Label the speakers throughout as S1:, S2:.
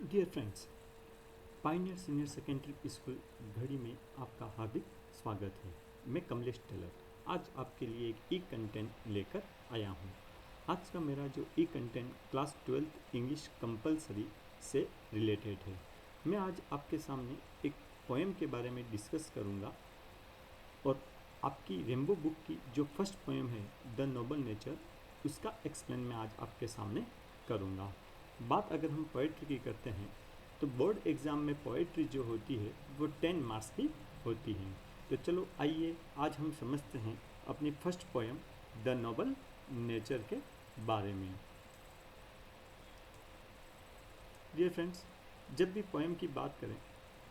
S1: Dear friends, pioneer senior secondary school घड़ी में आपका हार्दिक स्वागत है। मैं कमलेश टेलर आज आपके लिए एक ई कंटेंट लेकर आया हूँ। आज का मेरा जो e content class 12th English compulsory से रिलेटेड है। मैं आज आपके सामने एक पोएम के बारे में डिस्कस करूँगा और आपकी रेम्बो बुक की जो फर्स्ट पोएम है द नोबल नेचर, उसका एक्सप्लेन मैं आज आपके सामने करूँगा। बात अगर हम पोएट्री की करते हैं तो बोर्ड एग्ज़ाम में पोएट्री जो होती है वो 10 मार्क्स की होती है। तो चलो आइए आज हम समझते हैं अपनी first poem the Nobel nature के बारे में। डियर फ्रेंड्स, जब भी पोएम की बात करें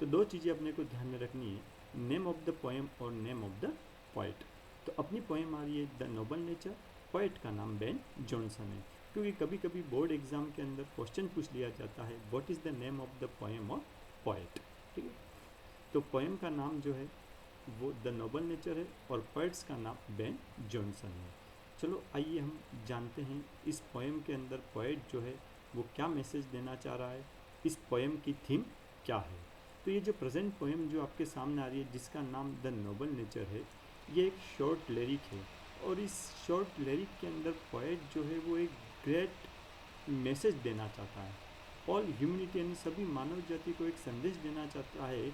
S1: तो दो चीज़ें अपने को ध्यान में रखनी है, नेम ऑफ द पोएम और नेम ऑफ द पोइट। तो अपनी पोएम आ रही है द नोबल नेचर, पोइट का नाम बेन जॉनसन है। क्योंकि कभी कभी बोर्ड एग्जाम के अंदर क्वेश्चन पूछ लिया जाता है what is the name of the poem और पोइट। ठीक है, तो पोएम का नाम जो है वो द नोबल नेचर है और पोइट्स का नाम बेन जॉनसन है। चलो आइए हम जानते हैं इस पोएम के अंदर पोइट जो है वो क्या मैसेज देना चाह रहा है, इस पोएम की थीम क्या है। तो ये जो प्रेजेंट पोएम जो आपके सामने आ रही है जिसका नाम द नोबल नेचर है, ये एक शॉर्ट लिरिक है और इस शॉर्ट लिरिक के अंदर पोएट जो है वो एक ग्रेट मैसेज देना चाहता है। ऑल ह्यूमनिटी यानी सभी मानव जाति को एक संदेश देना चाहता है,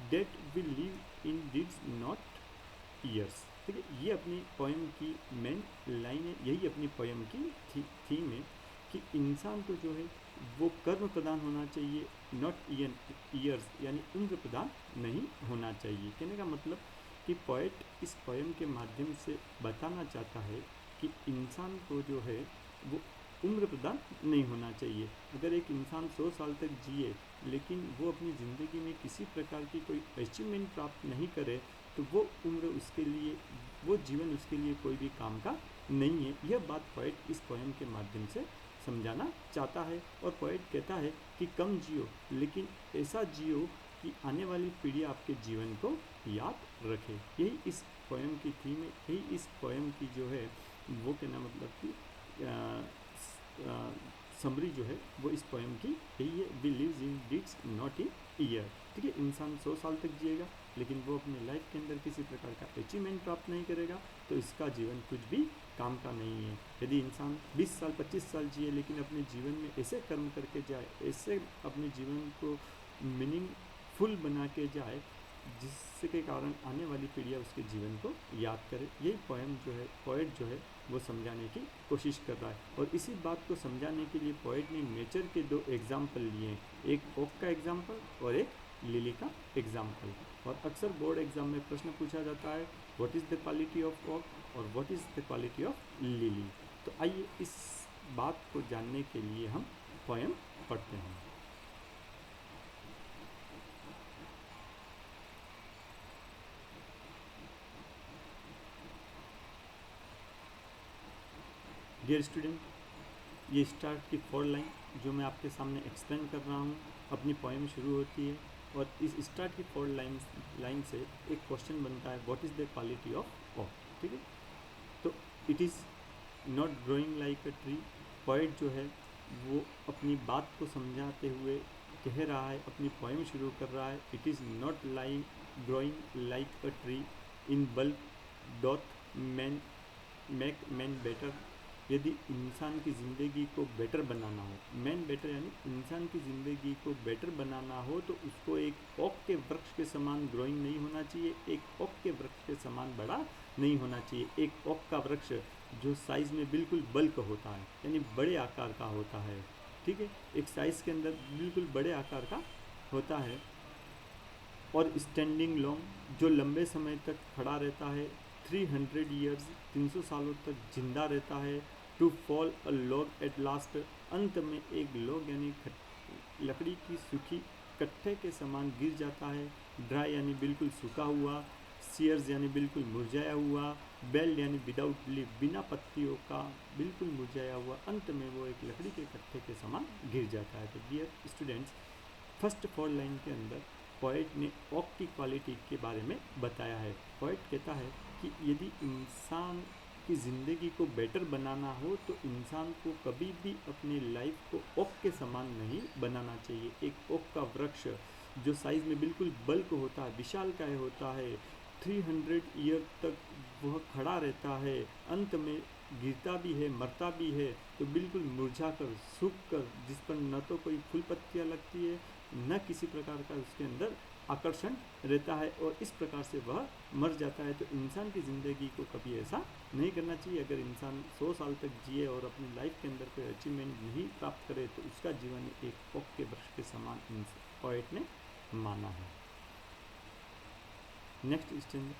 S1: that will live in deeds not years. ठीक है, ये अपनी पोएम की मेन लाइन है, यही अपनी पोएम की थीम है कि इंसान को जो है वो कर्म प्रधान होना चाहिए, नॉट ईयर्स यानी उम्र प्रधान नहीं होना चाहिए। कहने का मतलब कि पोएट इस पोएम के माध्यम से बताना चाहता है कि इंसान को जो है वो उम्र प्रधान नहीं होना चाहिए। अगर एक इंसान 100 साल तक जिए लेकिन वो अपनी ज़िंदगी में किसी प्रकार की कोई अचीवमेंट प्राप्त नहीं करे तो वो उम्र उसके लिए, वो जीवन उसके लिए कोई भी काम का नहीं है। यह बात पोएट इस पोएम के माध्यम से समझाना चाहता है। और पोएट कहता है कि कम जियो लेकिन ऐसा जियो कि आने वाली पीढ़ी आपके जीवन को याद रखे। यही इस पोएम की थीम है, यही इस पोएम की जो है वो कहना मतलब कि समरी जो है वो इस पोएम की यही है, we lives in deeds not in year. ठीक है, इंसान 100 साल तक जिएगा लेकिन वो अपनी लाइफ के अंदर किसी प्रकार का अचीवमेंट प्राप्त नहीं करेगा तो इसका जीवन कुछ भी काम का नहीं है। यदि इंसान 20 साल 25 साल जिए लेकिन अपने जीवन में ऐसे कर्म करके जाए, ऐसे अपने जीवन को मीनिंगफुल बना के जाए जिसके कारण आने वाली पीढ़ियाँ उसके जीवन को याद करे, यही पोएम जो है पोएट जो है वो समझाने की कोशिश कर रहा है। और इसी बात को समझाने के लिए पोएट ने नेचर के दो एग्जाम्पल लिए हैं, एक ओक का एग्जाम्पल और एक लिली का एग्जाम्पल। और अक्सर बोर्ड एग्जाम में प्रश्न पूछा जाता है what is the quality of oak और what is the quality of lily. तो आइए इस बात को जानने के लिए हम पोएम पढ़ते हैं। डियर स्टूडेंट, ये स्टार्ट की 4 लाइन जो मैं आपके सामने एक्सप्लेन कर रहा हूँ, अपनी पोएम शुरू होती है और इस स्टार्ट की 4 लाइन से एक क्वेश्चन बनता है what is the quality of okay. ठीक है, तो it is not growing like a tree. Poet जो है वो अपनी बात को समझाते हुए कह रहा है, अपनी पोएम शुरू कर रहा है, it is not like growing like a tree in bulk doth man make man better. यदि इंसान की ज़िंदगी को बेटर बनाना हो, मैन बेटर यानी इंसान की ज़िंदगी को बेटर बनाना हो तो उसको एक ओक के वृक्ष के समान ग्रोइंग नहीं होना चाहिए, एक ओक के वृक्ष के समान बड़ा नहीं होना चाहिए। एक ओक का वृक्ष जो साइज़ में बिल्कुल बल्क होता है यानी बड़े आकार का होता है। ठीक है, एक साइज़ के अंदर बिल्कुल बड़े आकार का होता है और स्टैंडिंग लॉन्ग जो लंबे समय तक खड़ा रहता है, 300 ईयर्स 300 सालों तक जिंदा रहता है, to fall a log at last अंत में एक लॉग यानी लकड़ी की सूखी कट्टे के समान गिर जाता है, ड्राई यानी बिल्कुल सूखा हुआ, सीयर्स यानी बिल्कुल मुरझाया हुआ, बेल्ड यानी विदाउट लीव बिना पत्तियों का बिल्कुल मुरझाया हुआ, अंत में वो एक लकड़ी के कट्टे के समान गिर जाता है। तो डियर स्टूडेंट्स, फर्स्ट 4 लाइन के अंदर पोएट ने ओक की क्वालिटी के बारे में बताया है। पोएट कहता है कि यदि इंसान कि ज़िंदगी को बेटर बनाना हो तो इंसान को कभी भी अपनी लाइफ को ओक के समान नहीं बनाना चाहिए। एक ओक का वृक्ष जो साइज़ में बिल्कुल बल्क होता है, विशालकाय होता है, 300 ईयर तक वह खड़ा रहता है, अंत में गिरता भी है, मरता भी है, तो बिल्कुल मुरझा कर, सूख कर, जिस पर न तो कोई फूल पत्तियाँ लगती है, न किसी प्रकार का उसके अंदर आकर्षण रहता है, और इस प्रकार से वह मर जाता है। तो इंसान की ज़िंदगी को कभी ऐसा नहीं करना चाहिए। अगर इंसान 100 साल तक जिए और अपनी लाइफ के अंदर कोई अचीवमेंट नहीं प्राप्त करे तो उसका जीवन एक ओक के वृक्ष के समान पोएट ने माना है। नेक्स्ट स्टेंजा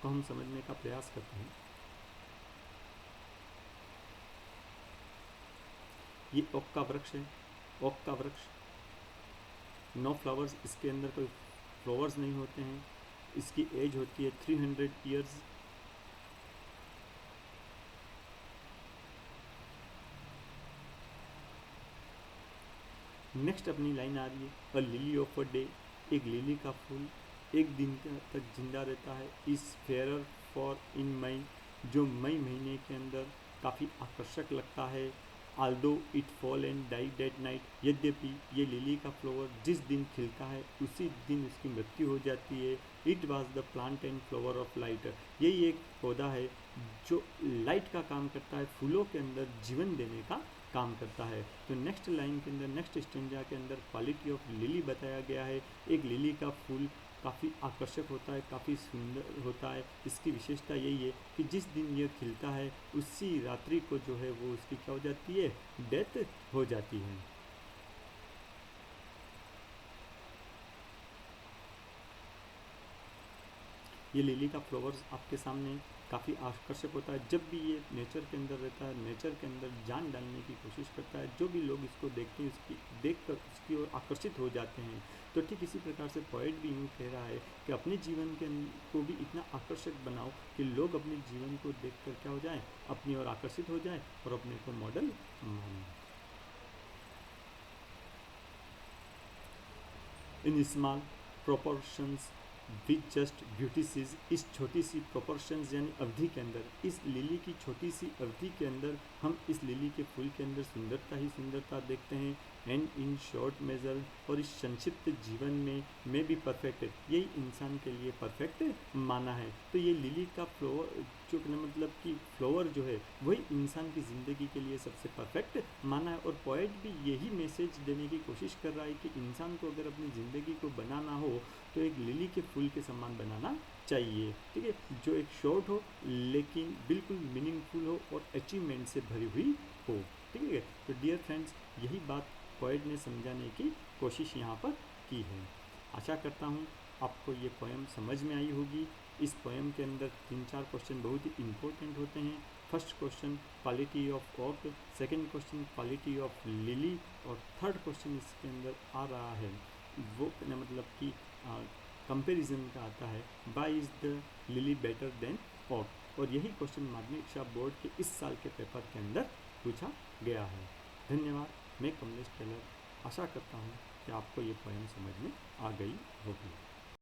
S1: को हम समझने का प्रयास करते हैं। ये ओक का वृक्ष है। ओक का वृक्ष, नो फ्लावर्स, इसके अंदर कोई फ्लावर्स नहीं होते हैं। इसकी एज होती है 300 ईयर्स। नेक्स्ट अपनी लाइन आ रही है, अ लिली ऑफ अ डे, एक लिली का फूल एक दिन तक जिंदा रहता है। इस फेयर फॉर इन मई, जो मई महीने के अंदर काफ़ी आकर्षक लगता है। Aldous it fall and died at night, यद्यपि ये लिली का फ्लावर जिस दिन खिलता है उसी दिन उसकी मृत्यु हो जाती है। It was the plant and flower of light, यही एक पौधा है जो लाइट का काम करता है, फूलों के अंदर जीवन देने का काम करता है। तो नेक्स्ट लाइन के अंदर, नेक्स्ट स्टेंजा के अंदर क्वालिटी ऑफ लिली बताया गया है। एक लिली का फूल काफ़ी आकर्षक होता है, काफ़ी सुंदर होता है। इसकी विशेषता यही है कि जिस दिन यह खिलता है उसी रात्रि को जो है वो उसकी क्या हो जाती है, डेथ हो जाती है। ये लिली का फ्लावर्स आपके सामने काफ़ी आकर्षक होता है। जब भी ये नेचर के अंदर रहता है, नेचर के अंदर जान डालने की कोशिश करता है, जो भी लोग इसको देखते हैं उसकी देखकर उसकी ओर आकर्षित हो जाते हैं। तो ठीक इसी प्रकार से पोएट भी यूँ कह रहा है कि अपने जीवन के को भी इतना आकर्षक बनाओ कि लोग अपने जीवन को देखकर क्या हो जाएं, अपनी ओर आकर्षित हो जाएं और अपने को मॉडल मानें। In small proportions with just beauties, इस छोटी सी प्रोपोर्शंस यानी अवधि के अंदर, इस लिली की छोटी सी अवधि के अंदर हम इस लिली के फूल के अंदर सुंदरता ही सुंदरता देखते हैं। एंड इन शॉर्ट मेजर, और इस संक्षिप्त जीवन में भी परफेक्ट, यही इंसान के लिए परफेक्ट माना है। तो ये लिली का फ्लावर जो मतलब कि फ्लावर जो है वही इंसान की ज़िंदगी के लिए सबसे परफेक्ट माना है। और पोएट भी यही मैसेज देने की कोशिश कर रहा है कि इंसान को अगर अपनी ज़िंदगी को बनाना हो तो एक लिली के फूल के समान बनाना चाहिए, ठीक है, जो एक शॉर्ट हो लेकिन बिल्कुल मीनिंगफुल हो और अचीवमेंट से भरी हुई हो, ठीक है। तो डियर फ्रेंड्स, यही बात पोएट ने समझाने की कोशिश यहाँ पर की है। आशा करता हूँ आपको ये पोएम समझ में आई होगी। इस पोएम के अंदर 3-4 क्वेश्चन बहुत ही इम्पोर्टेंट होते हैं। First question quality of okay, second question quality of lily, और थर्ड क्वेश्चन इसके अंदर आ रहा है वो मतलब कि कंपैरिजन का आता है, why is the lily better than oak. और यही क्वेश्चन माध्यमिक शिक्षा बोर्ड के इस साल के पेपर के अंदर पूछा गया है। धन्यवाद। मैं कमलेश टेलर आशा करता हूँ कि आपको ये पोएम समझ में आ गई होगी।